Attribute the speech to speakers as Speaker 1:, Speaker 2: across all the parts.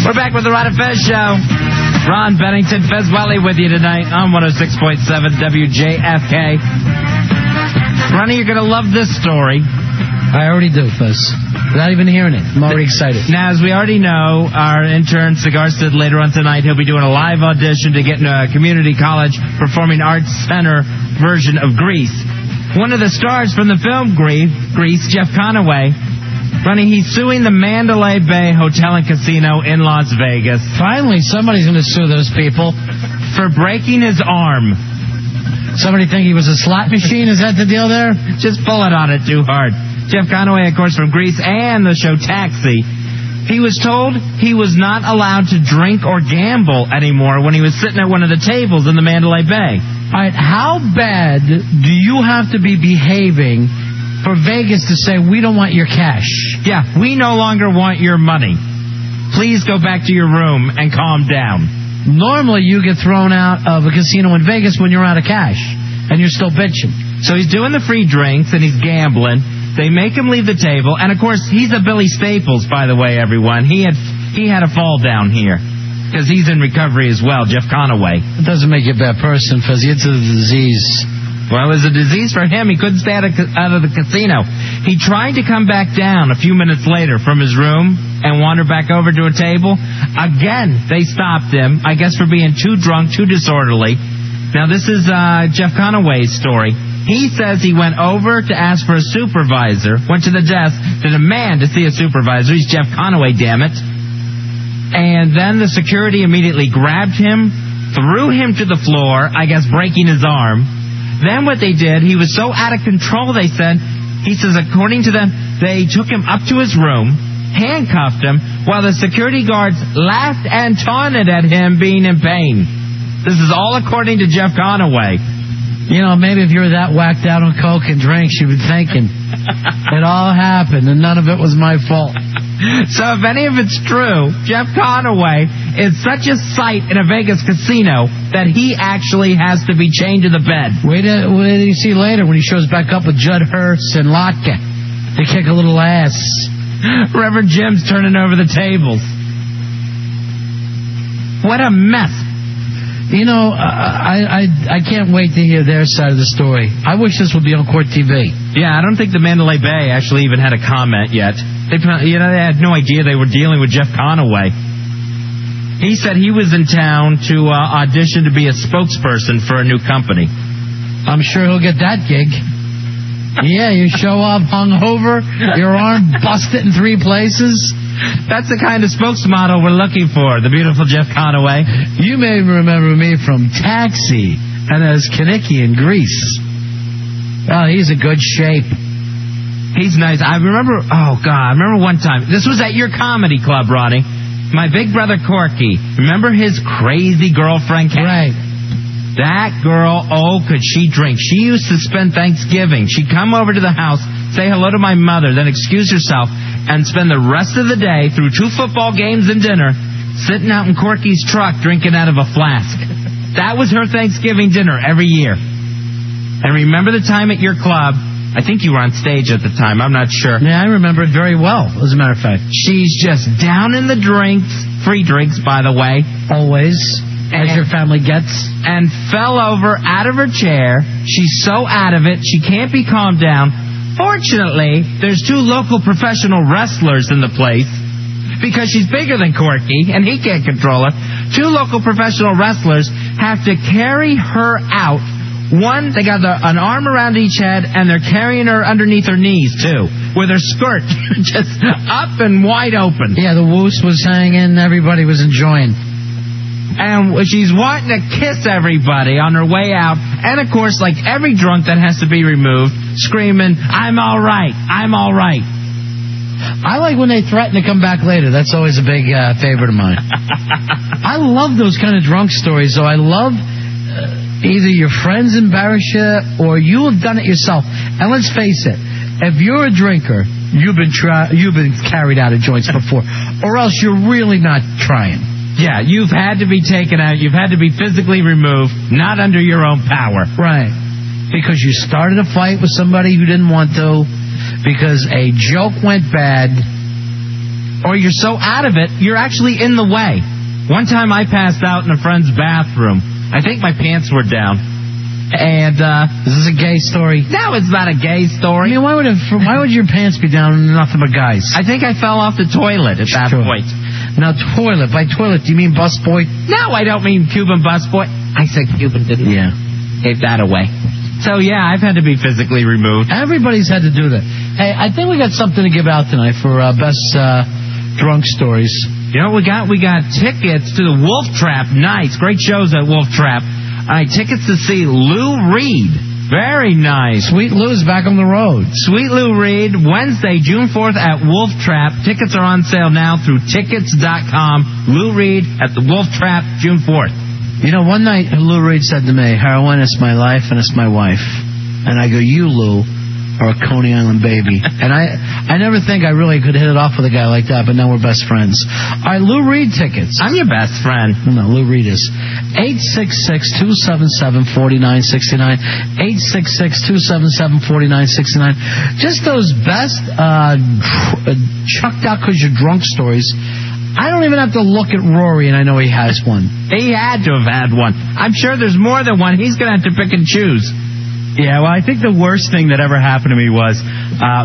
Speaker 1: We're back with the Ron and Fez Show. Ron Bennington, Fez Welly with you tonight on 106.7 WJFK. Ronnie, you're going to love this story.
Speaker 2: I already do, Fez. Without even hearing it. I'm already excited.
Speaker 1: Now, as we already know, our intern, Cigar Sid, later on tonight, he'll be doing a live audition to get into a community college performing arts center version of Grease. One of the stars from the film Grease, Jeff Conaway, Ronnie, he's suing the Mandalay Bay Hotel and Casino in Las Vegas.
Speaker 2: Finally, somebody's going to sue those people.
Speaker 1: For breaking his arm.
Speaker 2: Somebody think he was a slot machine? Is that the deal there?
Speaker 1: Just pulling on it too hard. Jeff Conaway, of course, from Grease and the show Taxi. He was told he was not allowed to drink or gamble anymore when he was sitting at one of the tables in the Mandalay Bay.
Speaker 2: All right, how bad do you have to be behaving for Vegas to say, we don't want your cash?
Speaker 1: Yeah, we no longer want your money. Please go back to your room and calm down.
Speaker 2: Normally, you get thrown out of a casino in Vegas when you're out of cash, and you're still bitching.
Speaker 1: So he's doing the free drinks, and he's gambling. They make him leave the table, and, of course, he's a Billy Staples, by the way, everyone. He had a fall down here, because he's in recovery as well, Jeff Conaway.
Speaker 2: It doesn't make you a bad person, because it's a disease.
Speaker 1: Well, it was a disease for him. He couldn't stay out of the casino. He tried to come back down a few minutes later from his room and wander back over to a table. Again, they stopped him, I guess for being too drunk, too disorderly. Now, this is Jeff Conaway's story. He says he went over to ask for a supervisor, went to the desk to demand to see a supervisor. He's Jeff Conaway, damn it. And then the security immediately grabbed him, threw him to the floor, I guess breaking his arm. Then what they did, he was so out of control, they said, he says, according to them, they took him up to his room, handcuffed him, while the security guards laughed and taunted at him being in pain. This is all according to Jeff Conaway.
Speaker 2: You know, maybe if you were that whacked out on coke and drinks, you'd be thinking, it all happened and none of it was my fault.
Speaker 1: So if any of it's true, Jeff Conaway is such a sight in a Vegas casino that he actually has to be chained to the bed.
Speaker 2: Wait till you see later when he shows back up with Judd Hurst and Lotka. They kick a little ass.
Speaker 1: Reverend Jim's turning over the tables. What a mess.
Speaker 2: You know, I can't wait to hear their side of the story. I wish this would be on Court TV.
Speaker 1: Yeah, I don't think the Mandalay Bay actually even had a comment yet. They had no idea they were dealing with Jeff Conaway. He said he was in town to audition to be a spokesperson for a new company.
Speaker 2: I'm sure he'll get that gig. Yeah, you show up hungover, your arm busted in 3 places.
Speaker 1: That's the kind of spokesmodel we're looking for, the beautiful Jeff Conaway.
Speaker 2: You may remember me from Taxi and as Kinnicky in Grease. Oh, he's in good shape.
Speaker 1: He's nice. I remember one time. This was at your comedy club, Ronnie. My big brother Corky. Remember his crazy girlfriend?
Speaker 2: Right.
Speaker 1: That girl, oh, could she drink. She used to spend Thanksgiving. She'd come over to the house, say hello to my mother, then excuse herself, and spend the rest of the day through 2 football games and dinner sitting out in Corky's truck drinking out of a flask. That was her Thanksgiving dinner every year. And remember the time at your club, I think you were on stage at the time, I'm not sure.
Speaker 2: Yeah, I remember it very well, as a matter of fact.
Speaker 1: She's just down in the drinks, free drinks, by the way.
Speaker 2: Always, as your family gets.
Speaker 1: And fell over out of her chair. She's so out of it, she can't be calmed down. Fortunately, there's 2 local professional wrestlers in the place. Because she's bigger than Corky, and he can't control her. 2 local professional wrestlers have to carry her out. One, they got an arm around each head, and they're carrying her underneath her knees, too, with her skirt just up and wide open.
Speaker 2: Yeah, the woos was hanging, everybody was enjoying.
Speaker 1: And she's wanting to kiss everybody on her way out, and, of course, like every drunk that has to be removed, screaming, I'm all right, I'm all right.
Speaker 2: I like when they threaten to come back later. That's always a big favorite of mine. I love those kind of drunk stories, though. I love... either your friends embarrass you or you have done it yourself. And let's face it, if you're a drinker, you've been carried out of joints before, or else you're really not trying.
Speaker 1: Yeah, you've had to be taken out. You've had to be physically removed, not under your own power.
Speaker 2: Right. Because you started a fight with somebody who didn't want to, because a joke went bad,
Speaker 1: or you're so out of it, you're actually in the way. One time I passed out in a friend's bathroom. I think my pants were down. And,
Speaker 2: is this a gay story?
Speaker 1: No, it's not a gay story.
Speaker 2: I mean, why would your pants be down and nothing but guys?
Speaker 1: I think I fell off the toilet at that point.
Speaker 2: Now, toilet. By toilet, do you mean busboy?
Speaker 1: No, I don't mean Cuban busboy. I said Cuban, didn't I?
Speaker 2: Yeah.
Speaker 1: Gave that away. So, yeah, I've had to be physically removed.
Speaker 2: Everybody's had to do that. Hey, I think we got something to give out tonight for best drunk stories.
Speaker 1: You know what we got? We got tickets to the Wolf Trap nights. Great shows at Wolf Trap. All right, tickets to see Lou Reed. Very nice.
Speaker 2: Sweet Lou's back on the road.
Speaker 1: Sweet Lou Reed, Wednesday, June 4th at Wolf Trap. Tickets are on sale now through tickets.com. Lou Reed at the Wolf Trap, June 4th.
Speaker 2: You know, one night Lou Reed said to me, heroin is my life and it's my wife. And I go, you, Lou, are a Coney Island baby. And I never think I really could hit it off with a guy like that, but now we're best friends. All right, Lou Reed tickets.
Speaker 1: I'm your best friend.
Speaker 2: No, Lou Reed is. 866-277-4969. 866-277-4969. Just those best chucked out because you're drunk stories. I don't even have to look at Rory, and I know he has one.
Speaker 1: He had to have had one. I'm sure there's more than one. He's going to have to pick and choose.
Speaker 3: Yeah, well, I think the worst thing that ever happened to me was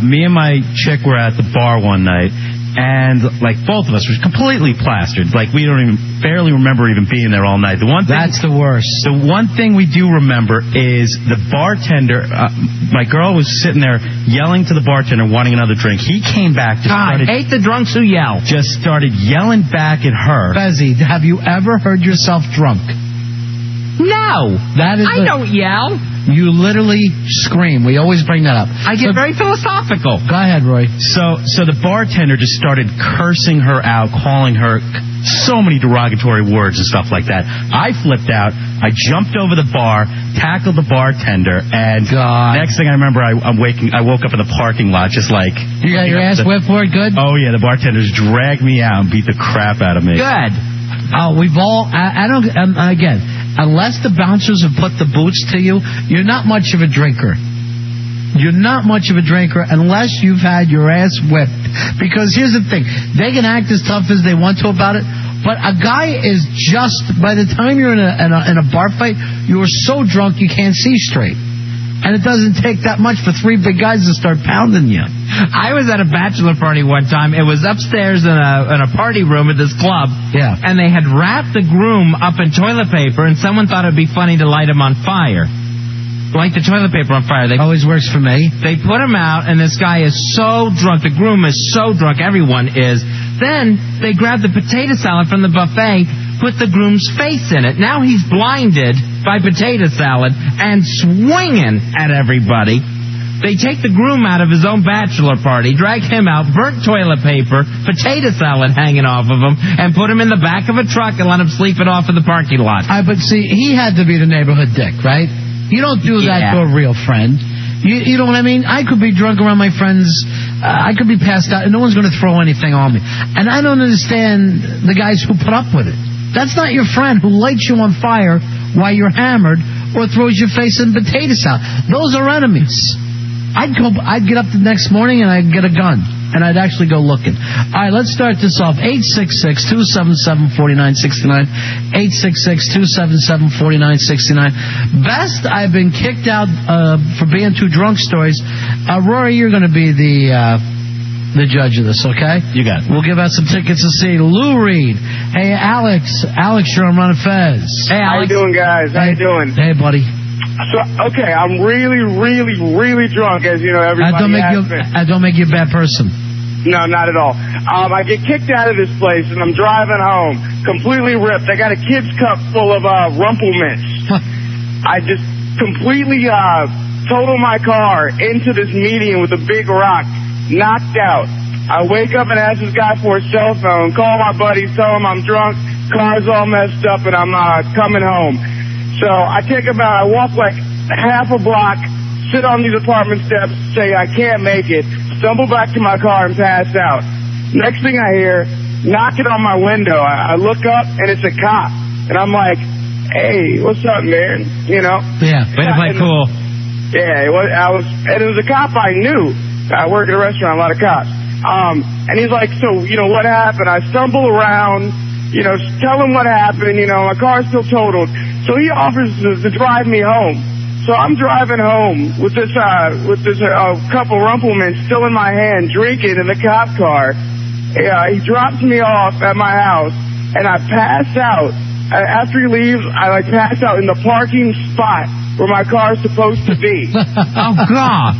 Speaker 3: me and my chick were at the bar one night, and, like, both of us were completely plastered. Like, we barely remember even being there all night.
Speaker 2: That's the worst.
Speaker 3: The one thing we do remember is the bartender, my girl was sitting there yelling to the bartender, wanting another drink. He came back.
Speaker 1: I hate the drunks who yell.
Speaker 3: Just started yelling back at her.
Speaker 2: Bezzy, have you ever heard yourself drunk?
Speaker 1: No. I don't yell.
Speaker 2: You literally scream. We always bring that up.
Speaker 1: I get very philosophical.
Speaker 2: Go ahead, Roy.
Speaker 3: So the bartender just started cursing her out, calling her so many derogatory words and stuff like that. I flipped out. I jumped over the bar, tackled the bartender, and next thing I remember, I woke up in the parking lot just like...
Speaker 2: You got your ass whipped for it good?
Speaker 3: Oh, yeah. The bartenders dragged me out and beat the crap out of me.
Speaker 1: Good.
Speaker 2: We've all... I don't... again... Unless the bouncers have put the boots to you, you're not much of a drinker. You're not much of a drinker unless you've had your ass whipped. Because here's the thing. They can act as tough as they want to about it, but a guy is just... By the time you're in a bar fight, you are so drunk you can't see straight. And it doesn't take that much for three big guys to start pounding you.
Speaker 1: I was at a bachelor party one time. It was upstairs in a party room at this club.
Speaker 2: Yeah.
Speaker 1: And they had wrapped the groom up in toilet paper, and someone thought it'd be funny to light him on fire. Light the toilet paper on fire.
Speaker 2: Always works for me.
Speaker 1: They put him out, and this guy is so drunk. The groom is so drunk. Everyone is. Then they grabbed the potato salad from the buffet, put the groom's face in it. Now he's blinded by potato salad and swinging at everybody. They take the groom out of his own bachelor party, drag him out, burnt toilet paper, potato salad hanging off of him, and put him in the back of a truck and let him sleep it off in the parking lot.
Speaker 2: But see, he had to be the neighborhood dick, right? You don't do that to a real friend. You know what I mean? I could be drunk around my friends. I could be passed out, and no one's going to throw anything on me. And I don't understand the guys who put up with it. That's not your friend who lights you on fire while you're hammered or throws your face in potato salad. Those are enemies. I'd get up the next morning and I'd get a gun. And I'd actually go looking. All right, let's start this off. 866-277-4969. 866-277-4969. Best I've been kicked out for being too drunk stories. Rory, you're going to be the judge of this, okay?
Speaker 3: You got it.
Speaker 2: We'll give out some tickets to see Lou Reed. Hey, Alex. Alex, you're on Run of Fez.
Speaker 1: Hey, Alex.
Speaker 4: How you doing, guys? How you doing?
Speaker 2: Hey, buddy.
Speaker 4: So, okay, I'm really, really, really drunk, as you know, everybody has been.
Speaker 2: I don't make you a bad person.
Speaker 4: No, not at all. I get kicked out of this place, and I'm driving home, completely ripped. I got a kid's cup full of Rumple Mints. I just completely total my car into this median with a big rock, knocked out. I wake up and ask this guy for a cell phone, call my buddies, tell him I'm drunk, car's all messed up, and I'm coming home. So I walk like half a block, sit on these apartment steps, say I can't make it, stumble back to my car and pass out. Next thing I hear, knocking on my window. I look up and it's a cop. And I'm like, hey, what's up, man? You know?
Speaker 2: Yeah,
Speaker 1: way to play cool.
Speaker 4: Yeah, it was a cop I knew. I work at a restaurant, a lot of cops. And he's like, so, what happened? I stumble around, tell him what happened, my car's still totaled. So he offers to drive me home. So I'm driving home with this couple Rumplemans still in my hand, drinking in the cop car. He drops me off at my house, and I pass out. After he leaves, I pass out in the parking spot where my car's supposed to be.
Speaker 1: Oh, God.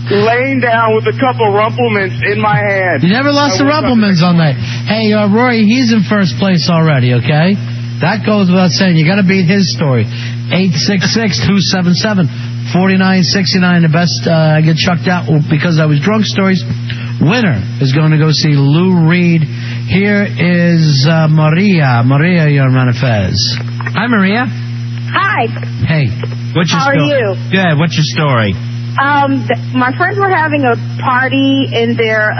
Speaker 4: Laying down with a couple Rumplemans in my hand.
Speaker 2: You never lost the Rumplemans on that. Hey, Rory, he's in first place already, okay? That goes without saying. You got to beat his story. 866-277-4969. The best get chucked out because I was drunk stories. Winner is going to go see Lou Reed. Here is Maria. Maria, you're on Manifest.
Speaker 1: Hi, Maria.
Speaker 5: Hi.
Speaker 2: Hey.
Speaker 1: What's your
Speaker 5: How are you?
Speaker 1: Good. What's your story?
Speaker 5: My friends were having a party in their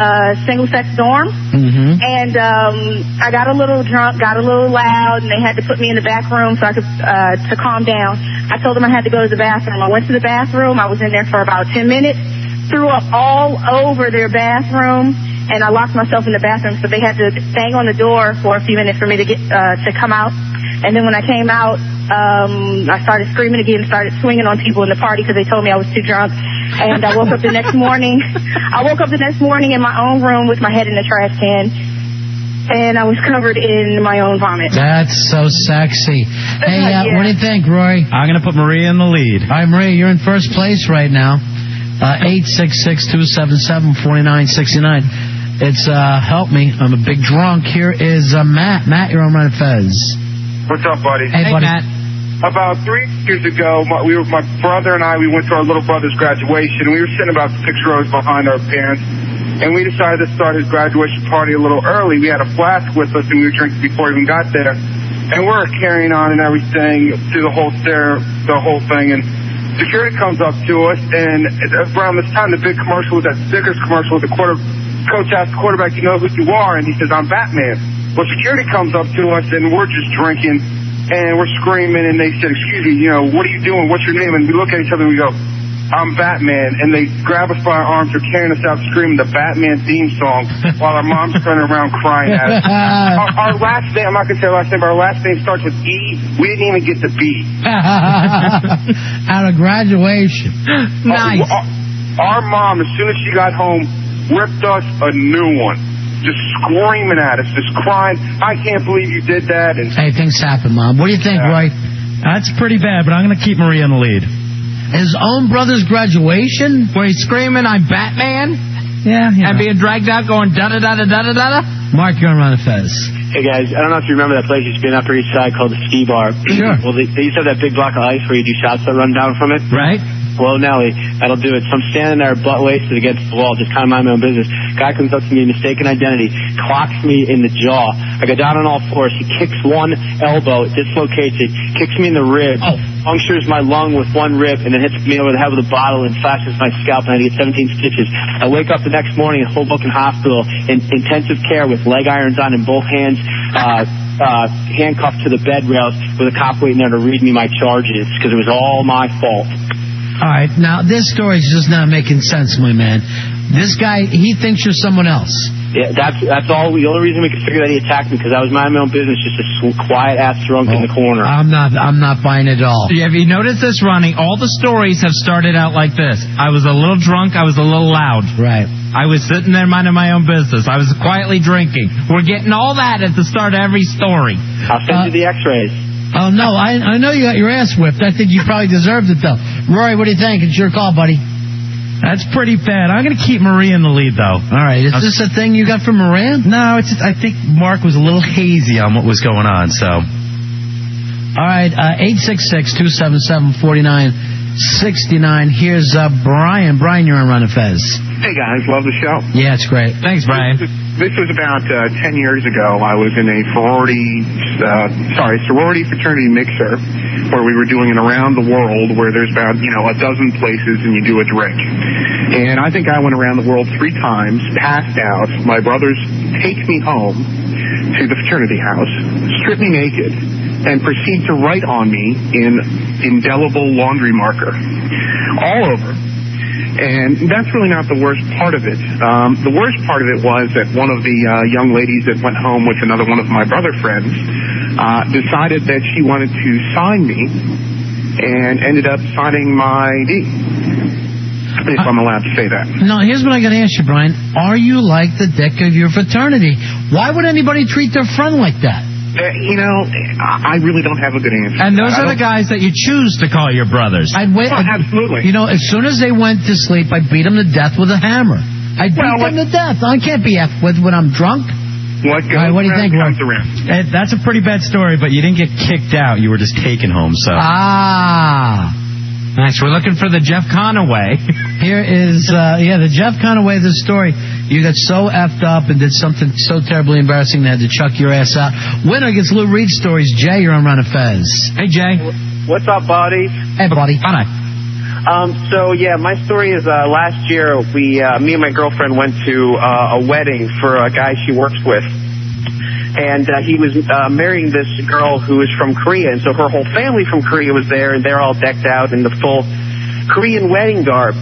Speaker 5: single-sex dorm, and I got a little drunk, got a little loud, and they had to put me in the back room so I could to calm down. I told them I had to go to the bathroom. I went to the bathroom. I was in there for about 10 minutes, threw up all over their bathroom, and I locked myself in the bathroom, so they had to bang on the door for a few minutes for me to get to come out. And then when I came out, I started screaming again, started swinging on people in the party because they told me I was too drunk. And I woke up the next morning. In my own room with my head in the trash can, and I was covered in my own vomit.
Speaker 2: That's so sexy. Hey,
Speaker 5: Yeah.
Speaker 2: What do you think, Roy?
Speaker 3: I'm going to put Maria in the lead.
Speaker 2: All right, Maria, you're in first place right now. 866-277-4969. It's help me. I'm a big drunk. Here is Matt. Matt, you're on Run Fez.
Speaker 4: What's up, buddy?
Speaker 2: Hey, buddy.
Speaker 1: Matt.
Speaker 4: About 3 years ago, my brother and I, we went to our little brother's graduation, and we were sitting about 6 rows behind our parents, and we decided to start his graduation party a little early. We had a flask with us, and we were drinking before we even got there, and we're carrying on and everything through the whole thing, and security comes up to us, and around this time, the big commercial was that Snickers commercial with the coach asked the quarterback, you know who you are, and he says, I'm Batman. Well, security comes up to us, and we're just drinking, and we're screaming, and they said, excuse me, what are you doing? What's your name? And we look at each other, and we go, I'm Batman. And they grab us by our arms, they're carrying us out screaming the Batman theme song while our mom's running around crying at us. Our last name, I'm not going to say our last name, but our last name starts with E. We didn't even get the B.
Speaker 2: Out of graduation.
Speaker 1: Nice.
Speaker 4: Our mom, as soon as she got home, ripped us a new one. Just screaming at us, just crying. I can't believe you did that. And
Speaker 2: Hey, things happen, Mom. What do you think, Roy?
Speaker 3: That's pretty bad, but I'm going to keep Maria in the lead.
Speaker 2: His own brother's graduation?
Speaker 1: Where he's screaming, I'm Batman?
Speaker 3: Yeah.
Speaker 1: And being dragged out going da-da-da-da-da-da-da?
Speaker 2: Mark, you're on Run Fez.
Speaker 6: Hey guys, I don't know if you remember that place used to be in Upper East Side called the Ski Bar.
Speaker 2: Sure.
Speaker 6: Well, they used to have that big block of ice where you do shots that run down from it.
Speaker 1: Right?
Speaker 6: Well, Nelly, that'll do it. So I'm standing there butt wasted against the wall, just kind of mind my own business. Guy comes up to me, mistaken identity, clocks me in the jaw. I go down on all fours. He kicks one elbow, dislocates it, kicks me in the rib, punctures my lung with one rib, and then hits me over the head with a bottle and slashes my scalp, and I get 17 stitches. I wake up the next morning in Hoboken Hospital in intensive care with leg irons on in both hands, handcuffed to the bed rails with a cop waiting there to read me my charges because it was all my fault.
Speaker 2: All right, now this story's just not making sense, my man. This guy, he thinks you're someone else.
Speaker 6: Yeah, that's all. The only reason we could figure that he attacked me because I was minding my own business, just a quiet ass drunk in the corner.
Speaker 2: I'm not buying it at all.
Speaker 1: Have you noticed this, Ronnie? All the stories have started out like this. I was a little drunk. I was a little loud.
Speaker 2: Right.
Speaker 1: I was sitting there minding my own business. I was quietly drinking. We're getting all that at the start of every story.
Speaker 6: I'll send you the x-rays.
Speaker 2: Oh, no, I know you got your ass whipped. I think you probably deserved it, though. Rory, what do you think? It's your call, buddy.
Speaker 3: That's pretty bad. I'm going to keep Maria in the lead, though.
Speaker 2: All right. Is this a thing you got from Moran?
Speaker 3: No, it's just, I think Mark was a little hazy on what was going on, so.
Speaker 2: All right. 866-277-4969. Here's Brian. Brian, you're on Run Fez.
Speaker 7: Hey, guys. Love the show.
Speaker 2: Yeah, it's great.
Speaker 1: Thanks, Brian.
Speaker 7: This was about 10 years ago. I was in a sorority fraternity mixer where we were doing it around the world where there's about, a dozen places and you do a drink. And I think I went around the world 3 times, passed out. My brothers take me home to the fraternity house, strip me naked, and proceed to write on me in indelible laundry marker all over. And that's really not the worst part of it. The worst part of it was that one of the young ladies that went home with another one of my brother friends decided that she wanted to sign me and ended up signing my D. If I'm allowed to say that.
Speaker 2: No, here's what I got to ask you, Brian. Are you like the dick of your fraternity? Why would anybody treat their friend like that?
Speaker 7: I really don't have a good answer.
Speaker 1: And those are the guys that you choose to call your brothers.
Speaker 7: Absolutely.
Speaker 2: As soon as they went to sleep, I'd beat them to death with a hammer. I'd beat them to death. I can't be F with when I'm drunk.
Speaker 7: What do you think, Roy?
Speaker 3: That's a pretty bad story, but you didn't get kicked out. You were just taken home, so.
Speaker 1: Nice. We're looking for the Jeff Conaway.
Speaker 2: Here is, the Jeff Conaway, the story. You got so effed up and did something so terribly embarrassing they had to chuck your ass out. Winner gets Lou Reed stories. Jay, you're on Run of Fez.
Speaker 1: Hey, Jay.
Speaker 8: What's up, buddy?
Speaker 2: Hey, buddy.
Speaker 1: Hi.
Speaker 8: My story is last year, me and my girlfriend went to a wedding for a guy she works with. And he was marrying this girl who is from Korea, and so her whole family from Korea was there, and they're all decked out in the full Korean wedding garb.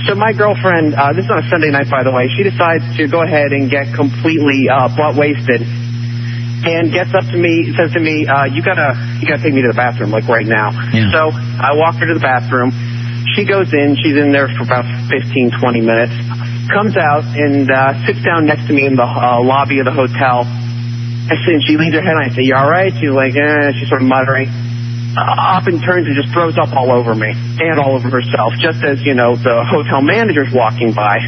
Speaker 8: So my girlfriend, this is on a Sunday night, by the way, she decides to go ahead and get completely butt-wasted, and gets up to me, says to me, you gotta take me to the bathroom, like right now.
Speaker 2: Yeah.
Speaker 8: So I walk her to the bathroom. She goes in, she's in there for about 15, 20 minutes, comes out and sits down next to me in the lobby of the hotel. And she leans her head and I say, you all right? She's like, she's sort of muttering. Up and turns and just throws up all over me and all over herself, just as, the hotel manager's walking by.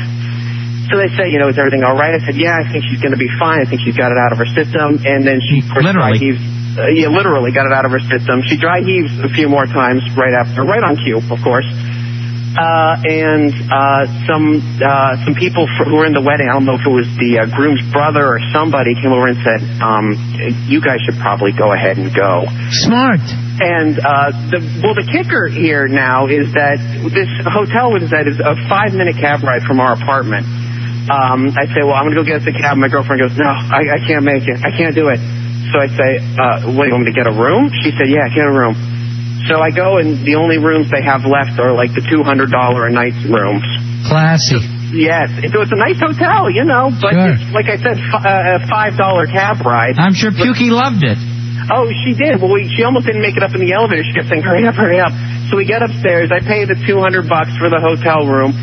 Speaker 8: So they say, is everything all right? I said, yeah, I think she's going to be fine. I think she's got it out of her system. And then she
Speaker 1: literally
Speaker 8: literally got it out of her system. She dry heaves a few more times right on cue, of course. Some people who were in the wedding, I don't know if it was the groom's brother or somebody, came over and said, you guys should probably go ahead and go.
Speaker 2: Smart.
Speaker 8: And the kicker here now is that this hotel is a 5-minute cab ride from our apartment. I say, well, I'm going to go get us a cab. My girlfriend goes, no, I can't make it. I can't do it. So I say, what, you want me to get a room? She said, yeah, get a room. So I go, and the only rooms they have left are like the $200 a night rooms.
Speaker 2: Classy.
Speaker 8: Yes. It's a nice hotel, but
Speaker 2: sure.
Speaker 8: It's, like I said, a $5 cab ride.
Speaker 1: I'm sure Pukey loved it.
Speaker 8: Oh, she did. Well, she almost didn't make it up in the elevator. She kept saying, hurry up, hurry up. So we get upstairs. I pay the $200 for the hotel room.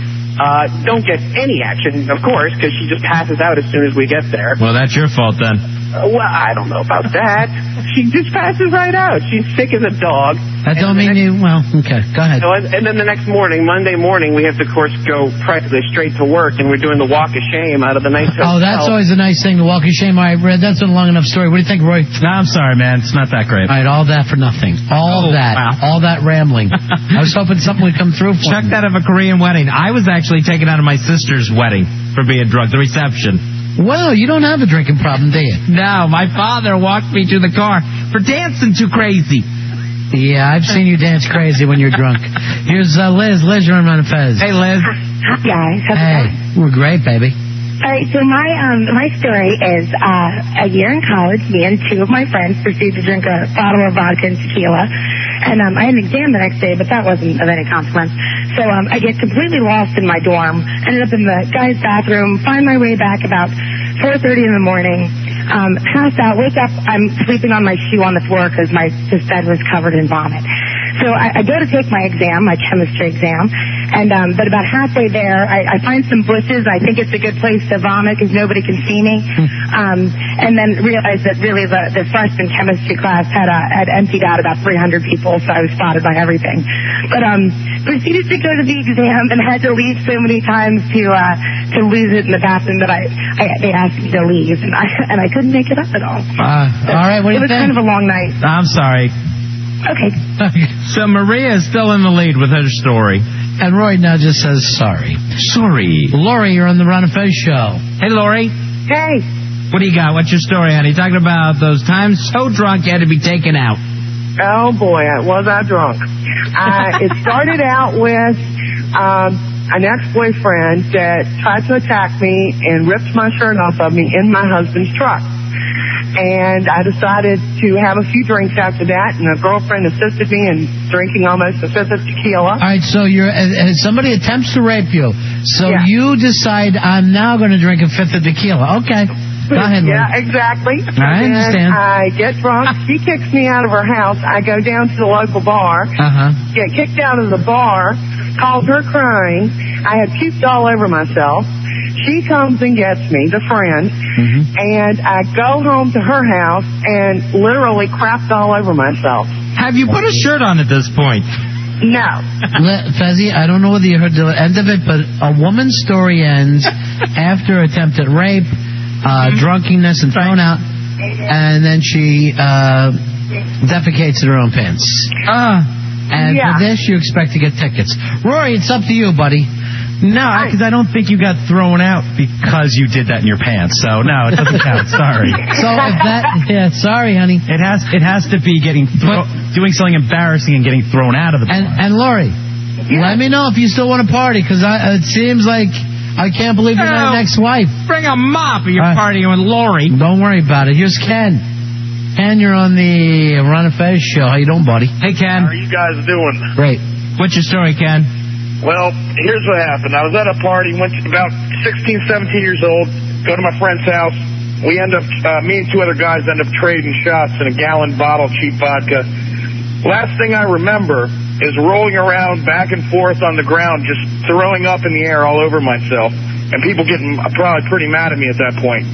Speaker 8: Don't get any action, of course, because she just passes out as soon as we get there.
Speaker 1: Well, that's your fault then.
Speaker 8: Well, I don't know about that. She just passes right out. She's sick as a dog.
Speaker 2: That don't mean okay, go ahead.
Speaker 8: And then the next morning, Monday morning, we have to, of course, go practically straight to work, and we're doing the walk of shame out of the nice hotel.
Speaker 2: Oh, that's always a nice thing, the walk of shame. All right, Red, that's a long enough story. What do you think, Roy?
Speaker 3: No, I'm sorry, man. It's not that great.
Speaker 2: All right, all that for nothing. All that rambling. I was hoping something would come through for
Speaker 1: Check
Speaker 2: me.
Speaker 1: that of a Korean wedding. I was actually taken out of my sister's wedding for being drunk, the reception.
Speaker 2: Well, you don't have a drinking problem, do you?
Speaker 1: No, my father walked me to the car for dancing too crazy.
Speaker 2: Yeah, I've seen you dance crazy when you're drunk. Here's Liz. Liz, you're on Run of Fez.
Speaker 1: Hey, Liz.
Speaker 9: Hi, guys.
Speaker 2: Hey, we're great, baby.
Speaker 9: All right, so my story is a year in college, me and two of my friends proceeded to drink a bottle of vodka and tequila. And I had an exam the next day, but that wasn't of any consequence. So I get completely lost in my dorm, ended up in the guy's bathroom, find my way back about 4:30 in the morning, passed out, wake up, I'm sleeping on my shoe on the floor because this bed was covered in vomit. So I go to take my exam, my chemistry exam, and but about halfway there, I find some bushes. I think it's a good place to vomit because nobody can see me. And then realized that really the freshman chemistry class had emptied out about 300 people, so I was spotted by everything. But proceeded to go to the exam and had to leave so many times to lose it in the bathroom that they asked me to leave, and I couldn't make it up at all.
Speaker 2: All right, what do you think?
Speaker 9: It was kind of a long night.
Speaker 1: I'm sorry.
Speaker 9: Okay.
Speaker 1: So Maria is still in the lead with her story.
Speaker 2: And Roy now just says sorry.
Speaker 1: Sorry.
Speaker 2: Lori, you're on the Ron and Fez show.
Speaker 1: Hey, Lori.
Speaker 9: Hey.
Speaker 1: What do you got? What's your story, honey? Talking about those times so drunk you had to be taken out.
Speaker 10: Oh, boy, was I drunk. It started out with an ex-boyfriend that tried to attack me and ripped my shirt off of me in my husband's truck. And I decided to have a few drinks after that, and a girlfriend assisted me in drinking almost a fifth of tequila.
Speaker 2: All right, so somebody attempts to rape you. So you decide, I'm now going to drink a fifth of tequila. Okay. Go ahead, Lynn.
Speaker 10: Yeah, exactly.
Speaker 2: I understand.
Speaker 10: I get drunk. She kicks me out of her house. I go down to the local bar. Get kicked out of the bar. Called her crying. I had puked all over myself. She comes and gets me, the friend, and I go home to her house and literally crapped all over myself.
Speaker 1: Have you put a shirt on at this point?
Speaker 10: No.
Speaker 2: Fezzi, I don't know whether you heard the end of it, but a woman's story ends after attempted rape, drunkenness, and thrown out, and then she defecates in her own pants. And for this, you expect to get tickets. Rory, it's up to you, buddy.
Speaker 3: No, because I don't think you got thrown out because you did that in your pants. So no, it doesn't count. Sorry.
Speaker 2: So if sorry, honey.
Speaker 3: It has to be doing something embarrassing and getting thrown out of the bar.
Speaker 2: And Lori, let me know if you still want to party, because it seems like I can't believe you're not an ex-wife.
Speaker 1: Bring a mop or you're partying with Lori.
Speaker 2: Don't worry about it. Here's Ken. Ken, you're on the Ron and Fez show. How you doing, buddy?
Speaker 1: Hey, Ken.
Speaker 11: How are you guys doing?
Speaker 2: Great.
Speaker 1: What's your story, Ken?
Speaker 11: Well, here's what happened. I was at a party, went to about 16, 17 years old, go to my friend's house. We end up, me and two other guys end up trading shots in a gallon bottle of cheap vodka. Last thing I remember is rolling around back and forth on the ground, just throwing up in the air all over myself, and people getting probably pretty mad at me at that point.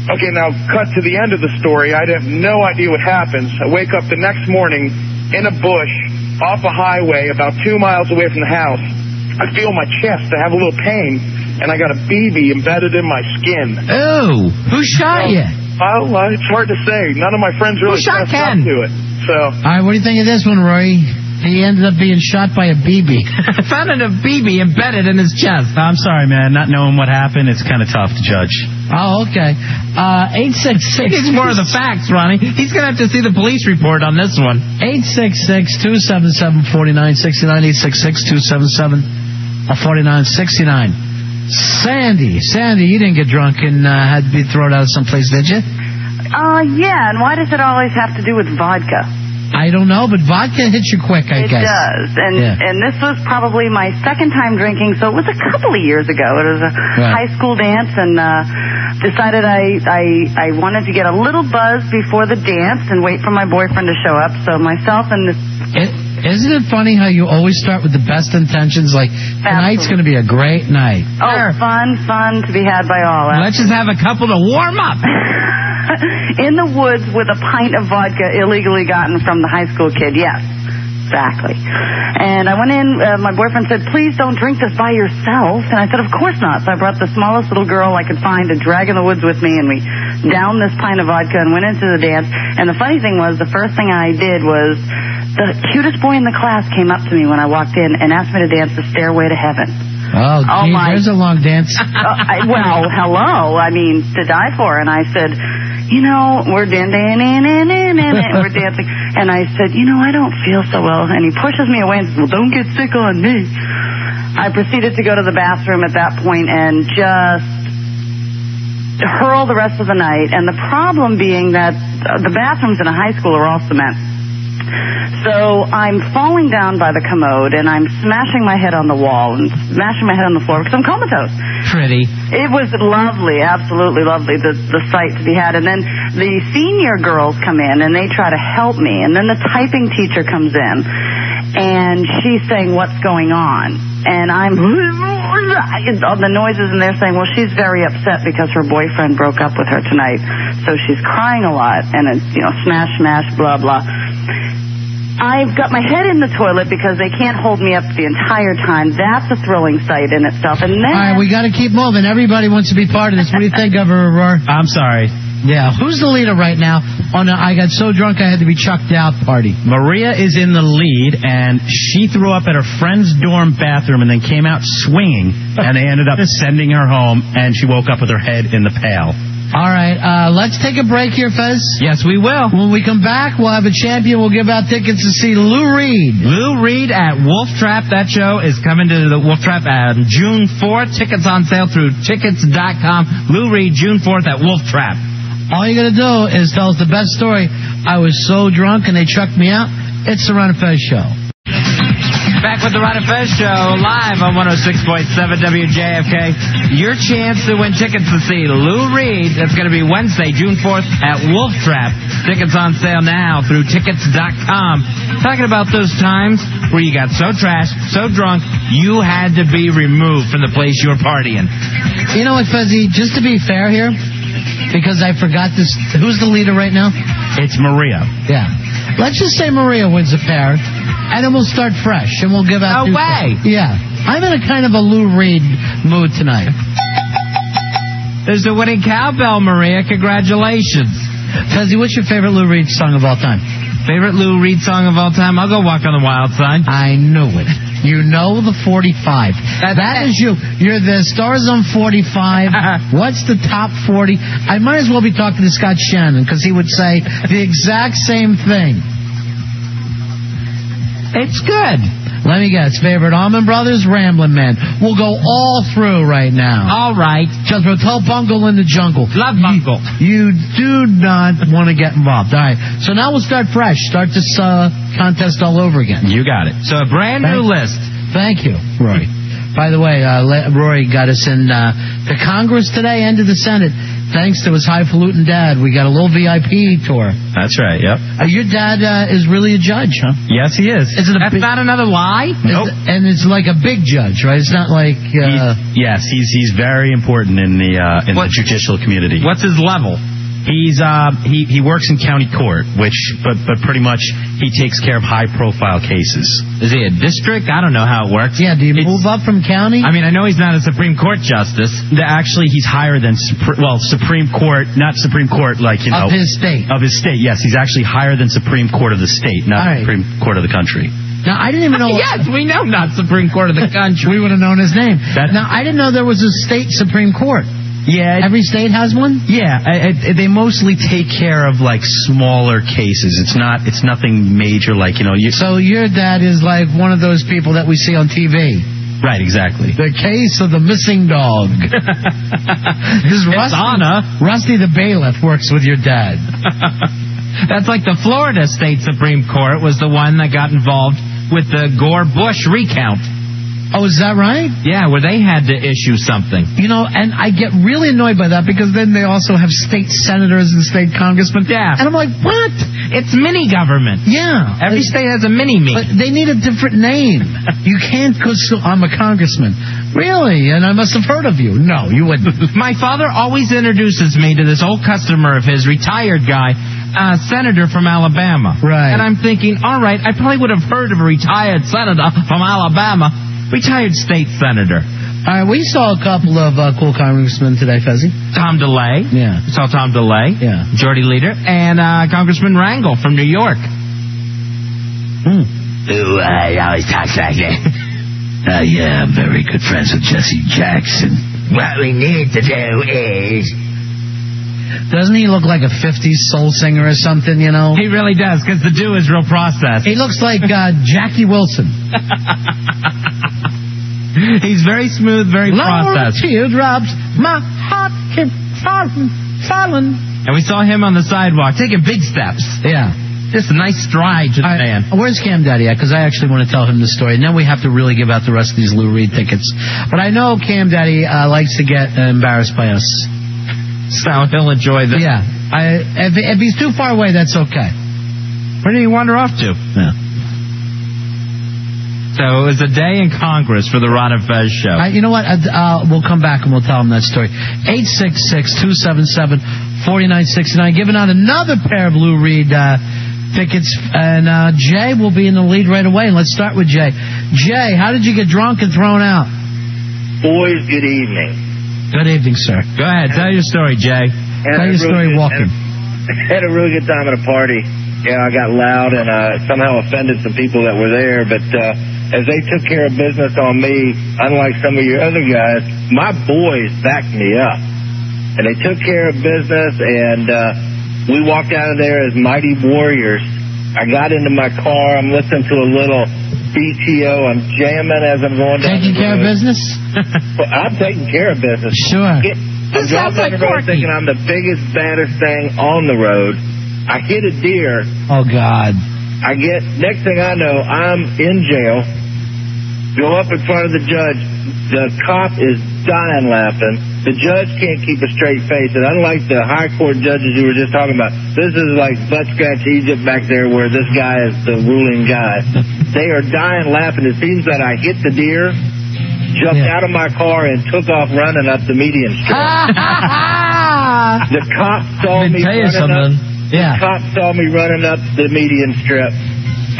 Speaker 11: Okay, now cut to the end of the story. I have no idea what happens. I wake up the next morning in a bush off a highway about 2 miles away from the house. I feel my chest. I have a little pain, and I got a BB embedded in my skin.
Speaker 2: Oh, who shot you?
Speaker 11: Oh, it's hard to say. None of my friends really
Speaker 1: shot
Speaker 11: fessed up to it. So.
Speaker 2: All right, what do you think of this one, Roy? He ended up being shot by a BB.
Speaker 1: Found a BB embedded in his chest.
Speaker 3: I'm sorry, man. Not knowing what happened, it's kind of tough to judge.
Speaker 2: Oh, okay. 866.
Speaker 1: He needs more of the facts, Ronnie. He's going to have to see the police report on this one.
Speaker 2: 866-277-4969. 866-277-4969. Sandy, you didn't get drunk and had to be thrown out someplace, did you?
Speaker 12: Yeah, and why does it always have to do with vodka?
Speaker 2: I don't know, but vodka hits you quick, I guess.
Speaker 12: It does, and this was probably my second time drinking, so it was a couple of years ago. It was a high school dance, and decided I wanted to get a little buzz before the dance and wait for my boyfriend to show up. So myself and this.
Speaker 2: Isn't it funny how you always start with the best intentions? Like, tonight's going to be a great night.
Speaker 12: Oh, fun to be had by all.
Speaker 1: Let's just have a couple to warm up.
Speaker 12: In the woods with a pint of vodka illegally gotten from the high school kid, yes. Exactly. And I went in, my boyfriend said, please don't drink this by yourself. And I said, of course not. So I brought the smallest little girl I could find to drag in the woods with me, and we downed this pint of vodka and went into the dance. And the funny thing was, the first thing I did was, the cutest boy in the class came up to me when I walked in and asked me to dance the Stairway to Heaven.
Speaker 2: Oh, geez, there's a long dance.
Speaker 12: Well, hello. I mean, to die for. And I said, you know, we're dancing. And I said, you know, I don't feel so well. And he pushes me away and says, well, don't get sick on me. I proceeded to go to the bathroom at that point and just hurl the rest of the night. And the problem being that the bathrooms in a high school are all cement. So I'm falling down by the commode, and I'm smashing my head on the wall and smashing my head on the floor because I'm comatose.
Speaker 1: Pretty.
Speaker 12: It was lovely, absolutely lovely, the sight to be had. And then the senior girls come in, and they try to help me. And then the typing teacher comes in, and she's saying, what's going on? And I'm the noises, and they're saying, well, she's very upset because her boyfriend broke up with her tonight. So she's crying a lot, and it's, you know, smash, blah, blah. I've got my head in the toilet because they can't hold me up the entire time. That's a thrilling sight in itself. And then,
Speaker 2: all right, we got to keep moving. Everybody wants to be part of this. What do you think, Governor Roar?
Speaker 3: I'm sorry.
Speaker 2: Yeah, who's the leader right now on the I got so drunk I had to be chucked out party?
Speaker 3: Maria is in the lead, and she threw up at her friend's dorm bathroom and then came out swinging, and they ended up sending her home, and she woke up with her head in the pail.
Speaker 2: All right, let's take a break here, Fez.
Speaker 1: Yes, we will.
Speaker 2: When we come back, we'll have a champion. We'll give out tickets to see Lou Reed.
Speaker 1: Lou Reed at Wolf Trap. That show is coming to the Wolf Trap on June 4th. Tickets on sale through tickets.com. Lou Reed, June 4th at Wolf Trap.
Speaker 2: All you got to do is tell us the best story. I was so drunk and they chucked me out. It's the Ron and Fez Show.
Speaker 1: Back with the Ron and Fez Show, live on 106.7 WJFK. Your chance to win tickets to see Lou Reed. That's going to be Wednesday, June 4th at Wolf Trap. Tickets on sale now through tickets.com. Talking about those times where you got so trashed, so drunk, you had to be removed from the place you were partying.
Speaker 2: You know what, Fezzy? Just to be fair here, because I forgot this. Who's the leader right now?
Speaker 3: It's Maria.
Speaker 2: Yeah. Let's just say Maria wins a pair, and then we'll start fresh, and we'll give out...
Speaker 1: No way!
Speaker 2: Yeah. I'm in a kind of a Lou Reed mood tonight.
Speaker 1: There's the winning cowbell, Maria. Congratulations.
Speaker 2: Fezzy, what's your favorite Lou Reed song of all time?
Speaker 1: Favorite Lou Reed song of all time? I'll go Walk on the Wild Side.
Speaker 2: I knew it. You know the 45. That is you. You're the Stars on 45. What's the top 40? I might as well be talking to Scott Shannon, because he would say the exact same thing.
Speaker 1: It's good.
Speaker 2: Let me guess. Favorite Allman Brothers, Ramblin' Man. We'll go all through right now.
Speaker 1: All right.
Speaker 2: Just tell Bungle in the Jungle.
Speaker 1: Love Bungle.
Speaker 2: You do not want to get involved. All right. So now we'll start fresh. Start this contest all over again.
Speaker 3: You got it.
Speaker 1: So a brand new list.
Speaker 2: Thank you, Roy. By the way, Roy got us in to Congress today and to the Senate. Thanks to his highfalutin dad, we got a little VIP tour.
Speaker 3: That's right, yep.
Speaker 2: Your dad is really a judge, huh?
Speaker 3: Yes, he is.
Speaker 1: That's not another lie?
Speaker 3: Nope.
Speaker 2: And it's like a big judge, right? It's not like...
Speaker 3: Yes, he's very important in the judicial community.
Speaker 1: What's his level?
Speaker 3: He works in county court, but pretty much he takes care of high profile cases.
Speaker 1: Is he a district? I don't know how it works.
Speaker 2: Yeah, do you move up from county?
Speaker 1: I mean, I know he's not a Supreme Court justice.
Speaker 3: Actually, he's higher than Supreme Court, not Supreme Court like
Speaker 2: of his state.
Speaker 3: Of his state, yes, he's actually higher than Supreme Court of the state, not Supreme Court of the country.
Speaker 2: Now, I didn't even know...
Speaker 1: Yes, we know not Supreme Court of the country.
Speaker 2: We would have known his name. Now, I didn't know there was a state Supreme Court.
Speaker 3: Yeah.
Speaker 2: Every state has one?
Speaker 3: Yeah. They mostly take care of, like, smaller cases. It's nothing major, like,
Speaker 2: So your dad is like one of those people that we see on TV.
Speaker 3: Right, exactly.
Speaker 2: The case of the missing dog. Rusty the bailiff works with your dad.
Speaker 1: That's like the Florida State Supreme Court was the one that got involved with the Gore-Bush recount.
Speaker 2: Oh, is that right?
Speaker 1: Yeah, where they had to issue something.
Speaker 2: And I get really annoyed by that because then they also have state senators and state congressmen.
Speaker 1: Yeah.
Speaker 2: And I'm like, what?
Speaker 1: It's mini-government.
Speaker 2: Yeah.
Speaker 1: Every state has a mini-me.
Speaker 2: But they need a different name. You can't go, I'm a congressman. Really? And I must have heard of you. No, you wouldn't.
Speaker 1: My father always introduces me to this old customer of his, retired guy, senator from Alabama.
Speaker 2: Right.
Speaker 1: And I'm thinking, all right, I probably would have heard of a retired senator from Alabama. Retired state senator.
Speaker 2: All right, we saw a couple of cool congressmen today, Fezzy.
Speaker 1: Tom DeLay.
Speaker 2: Yeah.
Speaker 1: We saw Tom DeLay.
Speaker 2: Yeah.
Speaker 1: Majority Leader. And Congressman Rangel from New York.
Speaker 13: Who always talks like that. Yeah, I'm very good friends with Jesse Jackson. What we need to do is...
Speaker 2: Doesn't he look like a 50s soul singer or something,
Speaker 1: He really does, because the do is real processed.
Speaker 2: He looks like Jackie Wilson.
Speaker 1: He's very smooth, very processed.
Speaker 2: Teardrops, my heart keeps falling.
Speaker 1: And we saw him on the sidewalk taking big steps.
Speaker 2: Yeah.
Speaker 1: Just a nice stride to the man.
Speaker 2: Where's Cam Daddy at? Because I actually want to tell him the story. And then we have to really give out the rest of these Lou Reed tickets. But I know Cam Daddy likes to get embarrassed by us.
Speaker 1: So he'll enjoy this.
Speaker 2: Yeah. If he's too far away, that's okay.
Speaker 1: Where did he wander off to?
Speaker 2: Yeah.
Speaker 1: So it was a day in Congress for the Ron and Fez show.
Speaker 2: You know what? We'll come back and we'll tell him that story. 866-277-4969. Giving out another pair of Lou Reed tickets. And Jay will be in the lead right away. And let's start with Jay. Jay, how did you get drunk and thrown out?
Speaker 14: Boys, good evening.
Speaker 2: Good evening, sir.
Speaker 1: Go ahead. Tell your story, Jay.
Speaker 2: Tell your story walking.
Speaker 14: Had a really good time at a party. Yeah, I got loud and somehow offended some people that were there. But as they took care of business on me, unlike some of your other guys, my boys backed me up. And they took care of business, and we walked out of there as mighty warriors. I got into my car. I'm listening to a little BTO. I'm jamming as I'm going down
Speaker 2: Taking care of business?
Speaker 14: Well, I'm taking care of business.
Speaker 2: Sure.
Speaker 14: I'm driving on the road thinking I'm the biggest, baddest thing on the road. I hit a deer.
Speaker 2: Oh, God.
Speaker 14: Next thing I know, I'm in jail. Go up in front of the judge. The cop is dying laughing. The judge can't keep a straight face. And unlike the high court judges you were just talking about, this is like butt scratch Egypt back there where this guy is the ruling guy. They are dying laughing. It seems that I hit the deer, jumped out of my car, and took off running up the median strip. The cop saw me running up. The cop saw me running up the median strip.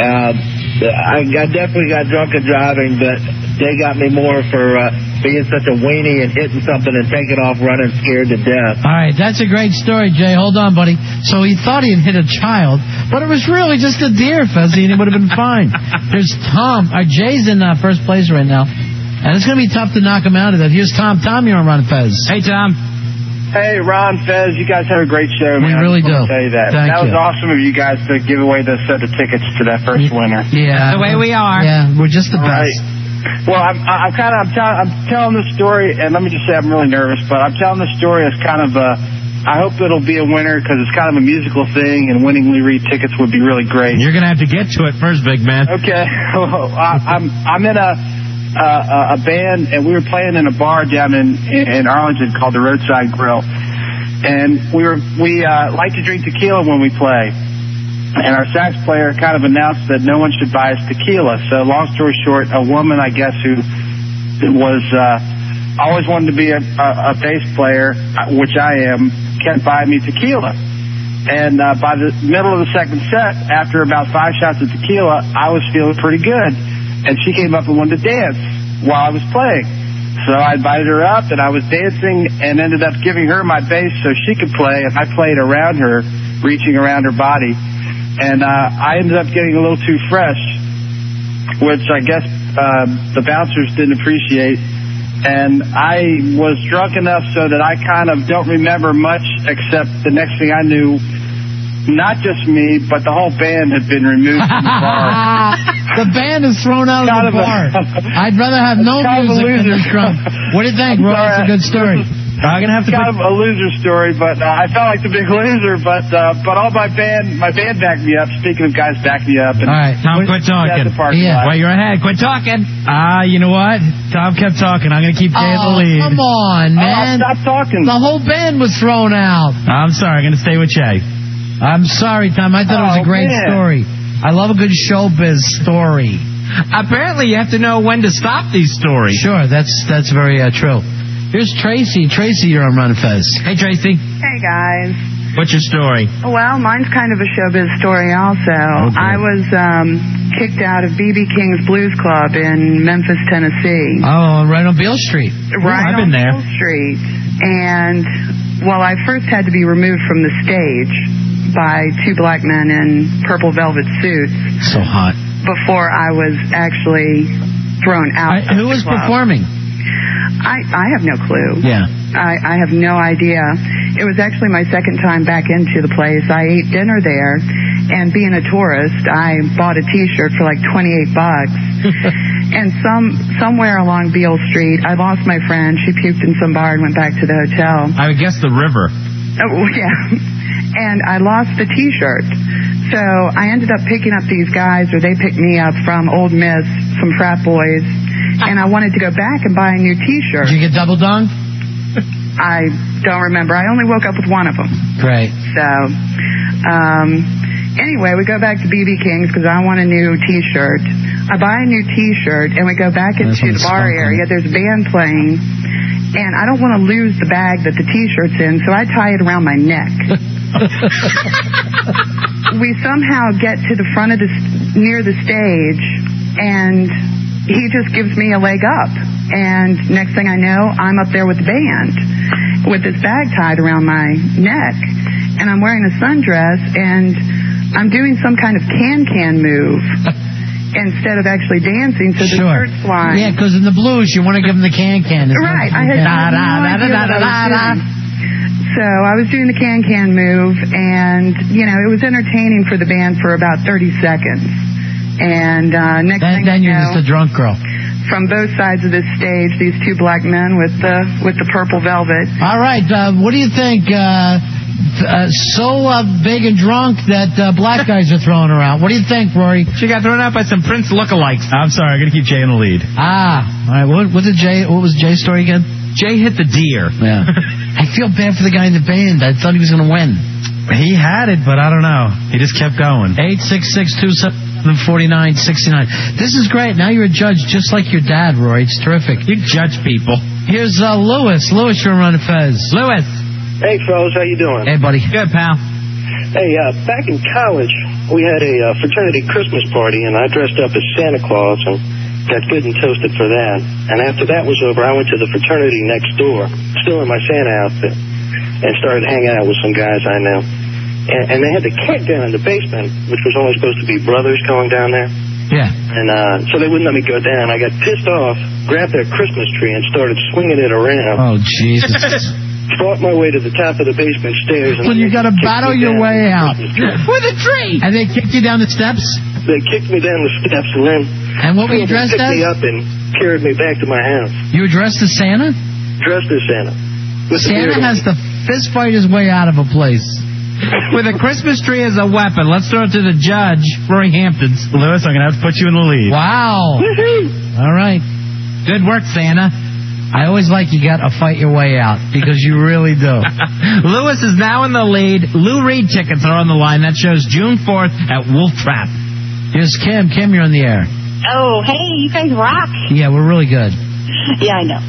Speaker 14: I definitely got drunk and driving, but they got me more for being such a weenie and hitting something and taking off running scared to death.
Speaker 2: All right, that's a great story, Jay. Hold on, buddy. So he thought he had hit a child, but it was really just a deer, Fezzi, and he would have been fine. There's Tom. Jay's in first place right now, and it's going to be tough to knock him out of that. Here's Tom. Tom, you're on Ron Fez.
Speaker 1: Hey, Tom.
Speaker 15: Hey, Ron, Fez, you guys have a great show, man.
Speaker 2: We really do.
Speaker 15: Tell you that.
Speaker 2: Thank
Speaker 15: that was
Speaker 2: you.
Speaker 15: awesome of you guys to give away the set of tickets to that first winner.
Speaker 2: Yeah,
Speaker 1: the way we are.
Speaker 2: Yeah, we're just the best.
Speaker 15: Right. Well, I'm telling this story, and let me just say I'm really nervous, but I'm telling this story as kind of I hope it'll be a winner because it's kind of a musical thing, and winning Lee Reed tickets would be really great.
Speaker 1: You're gonna have to get to it first, big man.
Speaker 15: Okay. I'm in a band, and we were playing in a bar down in Arlington called the Roadside Grill, and we like to drink tequila when we play. And our sax player kind of announced that no one should buy us tequila. So long story short, a woman, I guess, who was always wanted to be a bass player, which I am, kept buying me tequila. And by the middle of the second set, after about 5 shots of tequila, I was feeling pretty good. And she came up and wanted to dance while I was playing. So I invited her up, and I was dancing and ended up giving her my bass so she could play. And I played around her, reaching around her body. And I ended up getting a little too fresh, which I guess the bouncers didn't appreciate. And I was drunk enough so that I kind of don't remember much, except the next thing I knew, not just me, but the whole band had been removed from the bar.
Speaker 2: The band is thrown out of the bar. I'd rather have no music than this drunk. What do you think, Ron? It's a good story. I'm gonna have to.
Speaker 15: Kind of a loser story, but I felt like the big loser. But all my band backed me up. Speaking of guys backing me up. And
Speaker 1: all right, Tom, quit talking. Well, you're ahead. Quit talking.
Speaker 3: You know what? Tom kept talking. I'm gonna keep Jay in the lead.
Speaker 2: Come on, man!
Speaker 15: Stop talking.
Speaker 2: The whole band was thrown out.
Speaker 3: I'm sorry. I'm gonna stay with Jay.
Speaker 2: I'm sorry, Tom. I thought it was a great story. I love a good showbiz story.
Speaker 1: Apparently, you have to know when to stop these stories.
Speaker 2: Sure, that's very true. Here's Tracy. Tracy, you're on Run Fez.
Speaker 1: Hey, Tracy.
Speaker 12: Hey, guys.
Speaker 1: What's your story?
Speaker 12: Well, mine's kind of a showbiz story also.
Speaker 1: Okay.
Speaker 12: I was kicked out of B.B. King's Blues Club in Memphis, Tennessee.
Speaker 2: Oh, right on Beale Street.
Speaker 12: Right
Speaker 1: I've been
Speaker 12: on
Speaker 1: there.
Speaker 12: Beale Street. And, well, I first had to be removed from the stage by 2 black men in purple velvet suits.
Speaker 2: So hot.
Speaker 12: Before I was actually thrown out.
Speaker 2: Who was performing?
Speaker 12: I have no clue.
Speaker 2: Yeah.
Speaker 12: I have no idea. It was actually my second time back into the place. I ate dinner there, and being a tourist, I bought a T-shirt for like $28. And somewhere along Beale Street, I lost my friend. She puked in some bar and went back to the hotel.
Speaker 1: I would guess the river.
Speaker 12: Oh, yeah. And I lost the T-shirt. So I ended up picking up these guys, or they picked me up from Old Miss, some frat boys, and I wanted to go back and buy a new T-shirt.
Speaker 2: Did you get double dong?
Speaker 12: I don't remember. I only woke up with one of them.
Speaker 2: Great.
Speaker 12: So, anyway, we go back to B.B. King's because I want a new T-shirt. I buy a new T-shirt, and we go back into the bar area. There's a band playing, and I don't want to lose the bag that the T-shirt's in, so I tie it around my neck. We somehow get to the front of near the stage, and he just gives me a leg up. And next thing I know, I'm up there with the band with this bag tied around my neck, and I'm wearing a sundress, and I'm doing some kind of can move instead of actually dancing, so the shirt's flying.
Speaker 2: Yeah, because in the blues, you want to give them the can.
Speaker 12: Right. I had no idea what I was doing. So I was doing the can move, and, it was entertaining for the band for about 30 seconds. And next thing
Speaker 2: then
Speaker 12: you
Speaker 2: you're
Speaker 12: know,
Speaker 2: just a drunk girl.
Speaker 16: from both sides of this stage, these two black men with the purple velvet.
Speaker 2: All right, what do you think? So big and drunk that black guys are throwing around. What do you think, Rory?
Speaker 1: She got thrown out by some Prince lookalikes.
Speaker 3: I'm sorry, I'm going to keep Jay in the lead.
Speaker 2: All right. What was Jay's story again?
Speaker 1: Jay hit the deer.
Speaker 2: Yeah. I feel bad for the guy in the band. I thought he was going to win.
Speaker 3: He had it, but I don't know. He just kept going.
Speaker 2: 866-277-4969. This is great. Now you're a judge just like your dad, Rory. It's terrific.
Speaker 1: You judge people.
Speaker 2: Here's Lewis. Lewis, you're running Fez.
Speaker 1: Lewis.
Speaker 14: Hey, fellas, how you doing?
Speaker 2: Hey, buddy.
Speaker 1: Good, pal.
Speaker 14: Hey, back in college, we had a fraternity Christmas party, and I dressed up as Santa Claus and got good and toasted for that. And after that was over, I went to the fraternity next door, still in my Santa outfit, and started hanging out with some guys I know. And they had the keg down in the basement, which was only supposed to be brothers going down there.
Speaker 2: Yeah.
Speaker 14: And so they wouldn't let me go down. I got pissed off, grabbed their Christmas tree, and started swinging it around.
Speaker 2: Oh, Jesus.
Speaker 14: Fought my way to the top of the basement stairs. And
Speaker 2: well, you got to battle your way out.
Speaker 1: With a tree!
Speaker 2: And they kicked you down the steps?
Speaker 14: They kicked me down the steps, and then...
Speaker 2: And what were you dressed as?
Speaker 14: Picked me up and carried me back to my house.
Speaker 2: You were dressed as Santa?
Speaker 14: Dressed as Santa.
Speaker 2: Santa has to fist fight his way out of a place.
Speaker 1: With a Christmas tree as a weapon. Let's throw it to the judge, Rory Hamptons.
Speaker 3: Lewis, I'm going to have to put you in the lead.
Speaker 2: Wow.
Speaker 14: Woohoo!
Speaker 2: All right.
Speaker 1: Good work, Santa.
Speaker 2: I always like you got to fight your way out, because you really do.
Speaker 1: Lewis is now in the lead. Lou Reed tickets are on the line. That shows June 4th at Wolf Trap.
Speaker 2: Here's Kim. Kim, you're on the air.
Speaker 17: Oh, hey, you guys rock.
Speaker 2: Yeah, we're really good.
Speaker 17: Yeah, I know.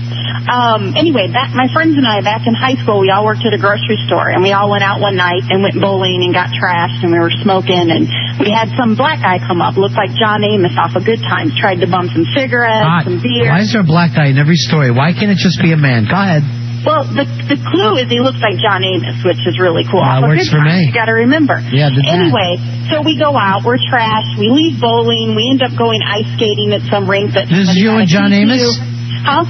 Speaker 17: Anyway, my friends and I, back in high school, we all worked at a grocery store, and we all went out one night and went bowling and got trashed, and we were smoking, and we had some black guy come up, looked like John Amos off of Good Times, tried to bum some cigarettes, some beer.
Speaker 2: Why is there a black guy in every story? Why can't it just be a man? Go ahead.
Speaker 17: Well, the clue is he looks like John Amos, which is really cool.
Speaker 2: That works for me.
Speaker 17: You got to remember.
Speaker 2: Yeah.
Speaker 17: Anyway, so we go out, we're trashed, we leave bowling, we end up going ice skating at some rink that.
Speaker 2: This is you and John Amos?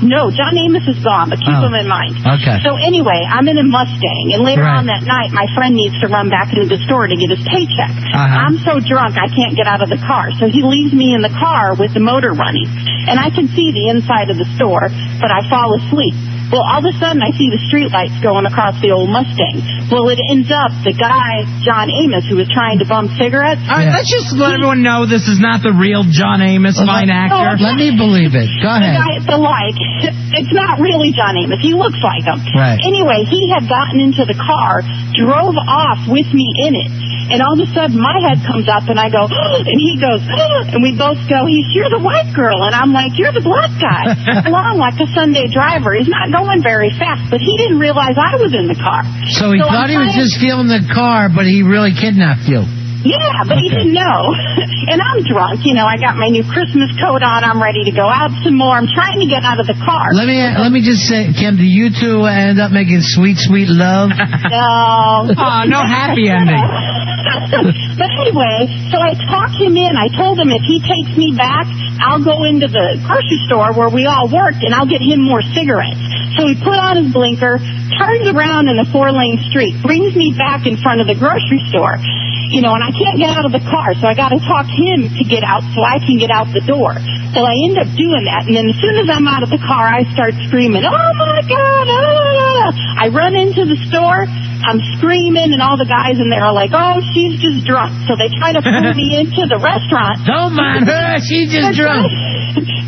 Speaker 17: No, John Amos is gone, but keep him in mind.
Speaker 2: Okay.
Speaker 17: So anyway, I'm in a Mustang, and later on that night, my friend needs to run back into the store to get his paycheck. I'm so drunk, I can't get out of the car, so he leaves me in the car with the motor running. And I can see the inside of the store, but I fall asleep. Well, all of a sudden, I see the streetlights going across the old Mustang. Well, it ends up the guy, John Amos, who was trying to bum cigarettes.
Speaker 1: All right, let's just let everyone know this is not the real John Amos, fine actor.
Speaker 2: Let me believe it. Go ahead.
Speaker 17: The guy, it's not really John Amos. He looks like him.
Speaker 2: Right.
Speaker 17: Anyway, he had gotten into the car, drove off with me in it. And all of a sudden, my head comes up, and I go, and he goes, and we both go, you're the white girl. And I'm like, you're the black guy. Along like a Sunday driver. He's not going very fast, but he didn't realize I was in the car.
Speaker 2: So he thought he was just stealing the car, but he really kidnapped you.
Speaker 17: Yeah, but he didn't know. And I'm drunk. You know, I got my new Christmas coat on. I'm ready to go out some more. I'm trying to get out of the car.
Speaker 2: Let me just say, Kim, do you two end up making sweet, sweet love?
Speaker 17: No.
Speaker 1: Oh, no happy ending.
Speaker 17: But anyway, so I talked him in. I told him if he takes me back, I'll go into the grocery store where we all worked, and I'll get him more cigarettes. So he put on his blinker, turns around in a 4-lane street, brings me back in front of the grocery store. You know, and I can't get out of the car, so I got to talk him to get out so I can get out the door. Well, I end up doing that, and then as soon as I'm out of the car, I start screaming, oh, my God, I run into the store, I'm screaming, and all the guys in there are like, oh, she's just drunk. So they try to pull me into the restaurant.
Speaker 2: Don't mind her, she's just drunk.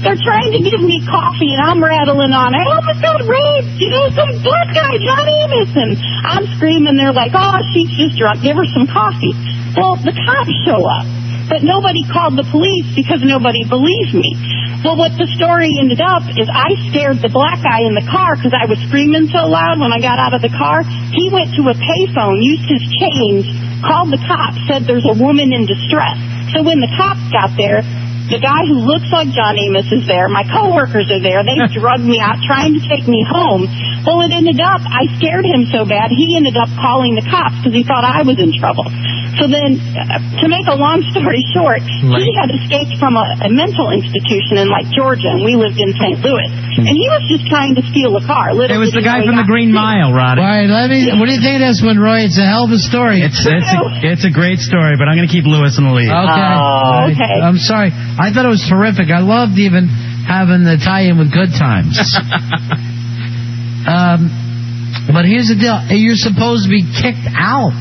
Speaker 17: They're trying to give me coffee, and I'm rattling on. I almost got raped. You know, some black guy, John Amos. And I'm screaming. They're like, oh, she's just drunk. Give her some coffee. Well, the cops show up. But nobody called the police because nobody believed me. Well, what the story ended up is I scared the black guy in the car because I was screaming so loud when I got out of the car. He went to a payphone, used his change, called the cops, said there's a woman in distress. So when the cops got there, the guy who looks like John Amos is there. My coworkers are there. They drugged me out trying to take me home. Well, it ended up, I scared him so bad, he ended up calling the cops because he thought I was in trouble. So then, to make a long story short, he had escaped from a mental institution in, like, Georgia, and we lived in St. Louis. And he was just trying to steal a car.
Speaker 1: It was the guy from the Green Mile, Roddy.
Speaker 2: All right, what do you think of this one, Roy? It's a hell of a story.
Speaker 3: It's a great story, but I'm going to keep Lewis in the lead.
Speaker 2: Okay.
Speaker 17: Okay.
Speaker 2: I'm sorry. I thought it was terrific. I loved even having the tie-in with Good Times. But here's the deal. You're supposed to be kicked out.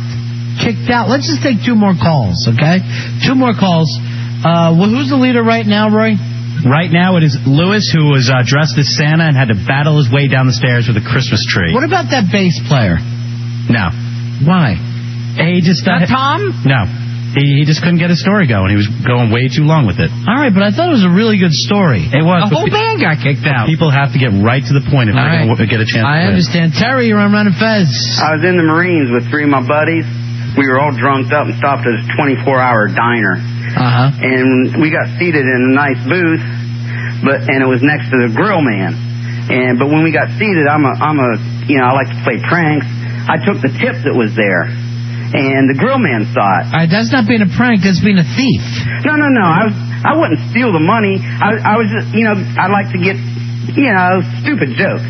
Speaker 2: Let's just take 2 more calls, okay? 2 more calls. Who's the leader right now, Roy?
Speaker 3: Right now it is Lewis, who was dressed as Santa and had to battle his way down the stairs with a Christmas tree.
Speaker 2: What about that bass player?
Speaker 3: No.
Speaker 2: Why?
Speaker 3: He just...
Speaker 1: Not Tom?
Speaker 3: No. He just couldn't get his story going. He was going way too long with it.
Speaker 2: All right, but I thought it was a really good story.
Speaker 3: It was.
Speaker 1: The whole band got kicked out.
Speaker 3: People have to get right to the point if they're going to get a chance to
Speaker 2: I understand. Terry, you're on Run and Fez.
Speaker 18: I was in the Marines with 3 of my buddies. We were all drunked up and stopped at a 24-hour diner. And we got seated in a nice booth, and it was next to the grill man. But when we got seated, I like to play pranks. I took the tip that was there. And the grill man saw it.
Speaker 2: All right, that's not being a prank. That's being a thief.
Speaker 18: No. I wouldn't steal the money. I was just, I like to get, stupid jokes.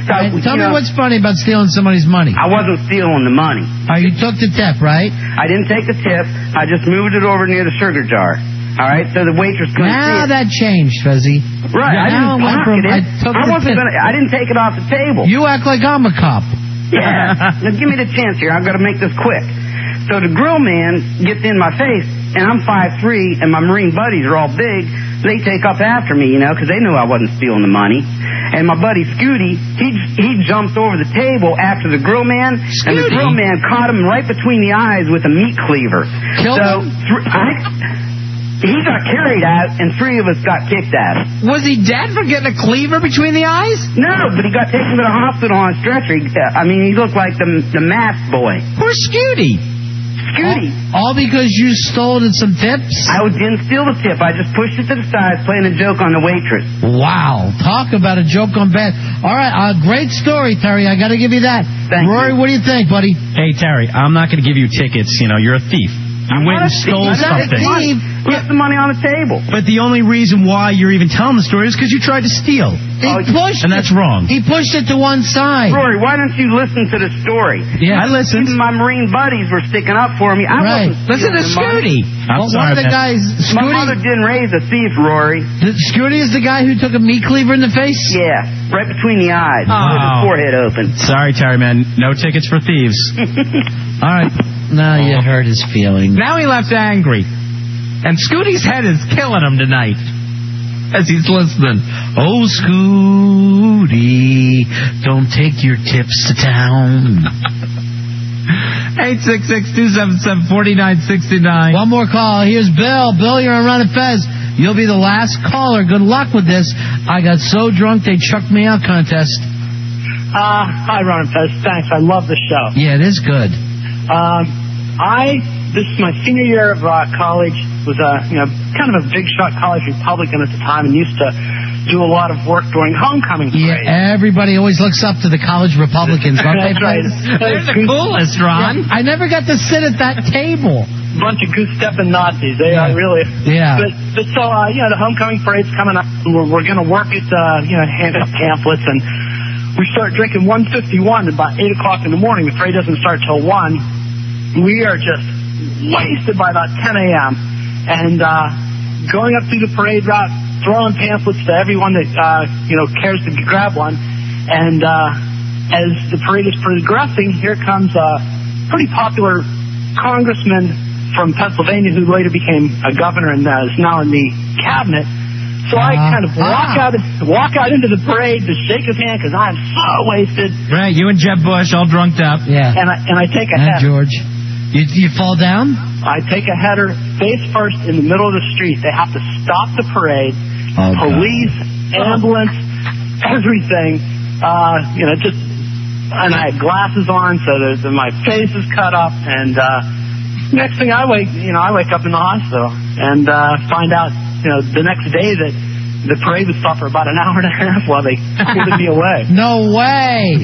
Speaker 18: So,
Speaker 2: tell me what's funny about stealing somebody's money.
Speaker 18: I wasn't stealing the money.
Speaker 2: You took the tip, right?
Speaker 18: I didn't take the tip. I just moved it over near the sugar jar. All right, so the waitress couldn't see it.
Speaker 2: That changed, Fezzy.
Speaker 18: Right, I didn't pocket it. I didn't take it off the table.
Speaker 2: You act like I'm a cop.
Speaker 18: Yeah. Now give me the chance here. I've got to make this quick. So the grill man gets in my face, and I'm 5'3", and my Marine buddies are all big. They take up after me, because they knew I wasn't stealing the money. And my buddy Scooty, he jumped over the table after the grill man, and the grill man caught him right between the eyes with a meat cleaver.
Speaker 2: Killed him?
Speaker 18: He got carried out, and 3 of us got kicked out.
Speaker 1: Was he dead for getting a cleaver between the eyes?
Speaker 18: No, but he got taken to the hospital on a stretcher. He looked like the masked boy.
Speaker 1: Poor Scooty.
Speaker 2: All because you stole some tips?
Speaker 18: I didn't steal the tip. I just pushed it to the side, playing a joke on the waitress.
Speaker 2: Wow. Talk about a joke on bad. All right, great story, Terry. I got to give you that.
Speaker 18: Thank
Speaker 2: Rory,
Speaker 18: you.
Speaker 2: what do you think, buddy?
Speaker 3: Hey, Terry, I'm not going to give you tickets. You're a thief. You went and stole something.
Speaker 18: Put the money on the table.
Speaker 3: But the only reason why you're even telling the story is because you tried to steal. And that's wrong.
Speaker 2: He pushed it to one side.
Speaker 18: Rory, why don't you listen to the story?
Speaker 3: Yeah, I listened.
Speaker 18: Even my Marine buddies were sticking up for me. I wasn't
Speaker 1: Listen to Scooty.
Speaker 3: I'm sorry,
Speaker 2: one of the guys.
Speaker 18: My mother didn't raise a thief, Rory.
Speaker 2: Scooty is the guy who took a meat cleaver in the face?
Speaker 18: Yeah, right between the eyes. With his forehead open.
Speaker 3: Sorry, Terry, man. No tickets for thieves.
Speaker 2: All right. Now you hurt his feelings.
Speaker 1: Now he left angry. And Scooty's head is killing him tonight as he's listening.
Speaker 2: Oh, Scooty, don't take your tips to town.
Speaker 1: 866-277-4969.
Speaker 2: One more call. Here's Bill. Bill, you're on Run and Fez. You'll be the last caller. Good luck with this. I got so drunk they chucked me out contest.
Speaker 19: Hi, Ron and Fez. Thanks. I love the show.
Speaker 2: Yeah, it is good.
Speaker 19: This is my senior year of college. Was kind of a big shot college Republican at the time, and used to do a lot of work during homecoming parade.
Speaker 2: Yeah, everybody always looks up to the college Republicans.
Speaker 19: That's right.
Speaker 1: They're the coolest, Ron.
Speaker 2: I never got to sit at that table.
Speaker 19: Bunch of goose-stepping Nazis. They are really.
Speaker 2: Yeah.
Speaker 19: But so the homecoming parade's coming up. And we're going to work at hand out pamphlets, and we start drinking 151 about 8 o'clock in the morning. The parade doesn't start till 1. We are just wasted by about 10 a.m. And going up through the parade route, throwing pamphlets to everyone that cares to grab one. And as the parade is progressing, here comes a pretty popular congressman from Pennsylvania who later became a governor and is now in the cabinet. So I kind of walk out into the parade to shake his hand because I'm so wasted.
Speaker 1: Right, you and Jeb Bush all drunked up.
Speaker 2: Yeah.
Speaker 19: And I take a header.
Speaker 2: George. You fall down?
Speaker 19: I take a header face first in the middle of the street. They have to stop the parade. Police, ambulance, everything. And I had glasses on, so my face is cut up. And next thing I wake up in the hospital and find out, the next day that the parade was stopped for about an hour and a half while they ordered me away.
Speaker 2: No way.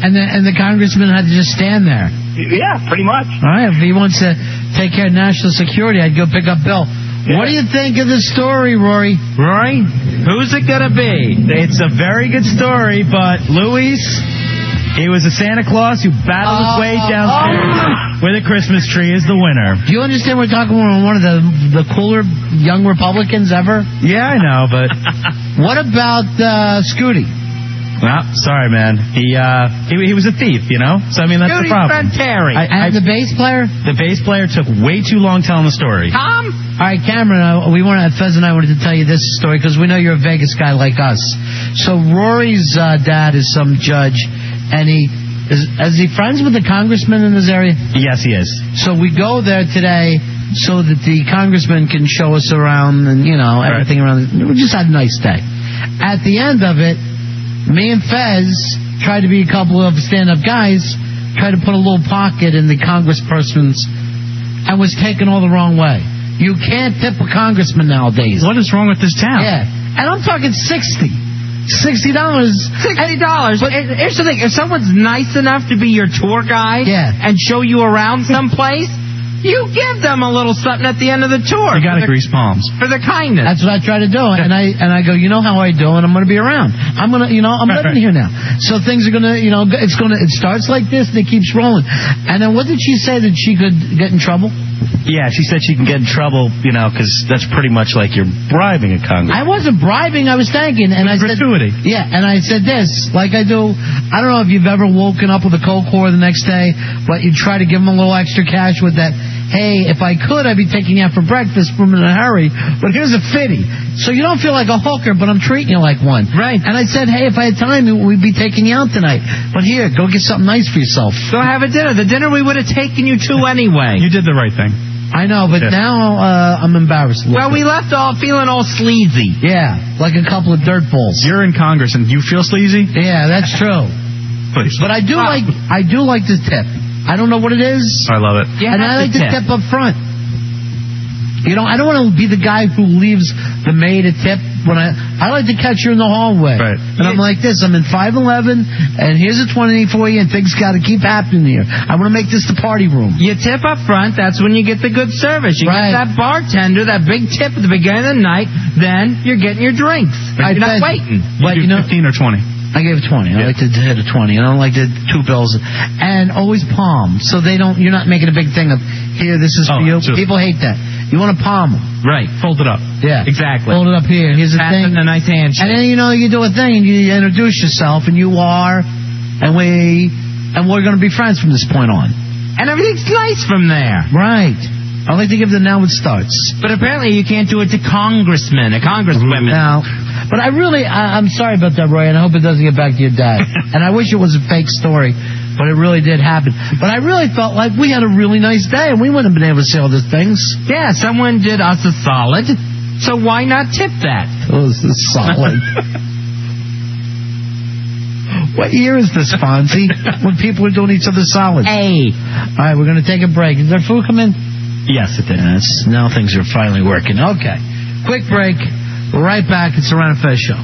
Speaker 2: And the congressman had to just stand there.
Speaker 19: Yeah, pretty much.
Speaker 2: All right, if he wants to take care of national security, I'd go pick up Bill. Yeah. What do you think of the story, Rory?
Speaker 1: Rory, who's it going to be?
Speaker 3: It's a very good story, but Luis, It was a Santa Claus who battled his way downstairs where the Christmas tree is the winner.
Speaker 2: Do you understand we're talking about one of the cooler young Republicans ever?
Speaker 3: Yeah, I know, but...
Speaker 2: What about Scooty?
Speaker 3: Well, sorry, man. He was a thief, you know? So, I mean, that's the problem.
Speaker 2: And the bass player?
Speaker 3: The bass player took way too long telling the story.
Speaker 2: Tom? All right, Cameron, Fez and I wanted to tell you this story because we know you're a Vegas guy like us. So Rory's dad is some judge, and is he friends with the congressman in his area?
Speaker 3: Yes, he is.
Speaker 2: So we go there today so that the congressman can show us around and, you know, everything around. We just had a nice day. At the end of it, me and Fez tried to be a couple of stand-up guys, tried to put a little pocket in the congressperson's, and was taken all the wrong way. You can't tip a congressman nowadays.
Speaker 3: What is wrong with this town?
Speaker 2: Yeah. And I'm talking $60. $60.
Speaker 1: $60. But here's the thing. If someone's nice enough to be your tour guide and show you around someplace, you give them a little something at the end of the tour.
Speaker 3: You gotta grease palms.
Speaker 1: For the kindness.
Speaker 2: That's what I try to do. And I go, you know how I do, and I'm gonna be around. I'm living here now. So things are gonna, it starts like this and it keeps rolling. And then what did she say that she could get in trouble?
Speaker 3: Yeah, she said she can get in trouble, because that's pretty much like you're bribing a congressman.
Speaker 2: I wasn't bribing, I was thanking. And I said,
Speaker 3: gratuity.
Speaker 2: Yeah, and I said this, like I do, I don't know if you've ever woken up with a cold core the next day, but you try to give them a little extra cash with that, hey, if I could, I'd be taking you out for breakfast from in a hurry, but here's a $50. So you don't feel like a hooker, but I'm treating you like one.
Speaker 1: Right.
Speaker 2: And I said, hey, if I had time, we'd be taking you out tonight. But here, go get something nice for yourself.
Speaker 1: Go have a dinner. The dinner we would have taken you to anyway.
Speaker 3: You did the right thing.
Speaker 2: I know, but now I'm embarrassed.
Speaker 1: Well, we left feeling all sleazy.
Speaker 2: Yeah, like a couple of dirt balls.
Speaker 3: You're in Congress, and you feel sleazy?
Speaker 2: Yeah, that's true.
Speaker 3: Please.
Speaker 2: But I do like to tip. I don't know what it is.
Speaker 3: I love it.
Speaker 2: And I like to tip up front. I don't want to be the guy who leaves the maid a tip when I like to catch her in the hallway.
Speaker 3: Right.
Speaker 2: And I'm like this, I'm in 511, and here's a 20 for you, and things got to keep happening here. I want to make this the party room.
Speaker 1: You tip up front, that's when you get the good service. You get that bartender, that big tip at the beginning of the night, then you're getting your drinks. You're not waiting.
Speaker 2: But
Speaker 3: you do 15 or 20?
Speaker 2: I gave 20. I like to hit a 20. I don't like to two bills. And always palm. So you're not making a big thing of, here, this is for you. Absolutely. People hate that. You want to palm them.
Speaker 1: Right.
Speaker 3: Fold it up.
Speaker 2: Yeah.
Speaker 1: Exactly.
Speaker 2: Fold it up here. Here's the thing.
Speaker 1: A nice handshake.
Speaker 2: And then, you do a thing and you introduce yourself and you are, and we're going to be friends from this point on.
Speaker 1: And everything's nice from there.
Speaker 2: Right. I like to give them now it starts.
Speaker 1: But apparently you can't do it to congressmen, congresswomen.
Speaker 2: No. But I'm sorry about that, Roy, and I hope it doesn't get back to your dad. And I wish it was a fake story, but it really did happen. But I really felt like we had a really nice day, and we wouldn't have been able to say all these things.
Speaker 1: Yeah, someone did us a solid, so why not tip that?
Speaker 2: Oh, this is solid. What year is this, Fonzie? When people are doing each other solids?
Speaker 1: Hey.
Speaker 2: All right, we're going to take a break. Is there food coming?
Speaker 3: Yes, it did.
Speaker 2: Now things are finally working. Okay. Quick break. Right back. It's the Ron and Fez Show.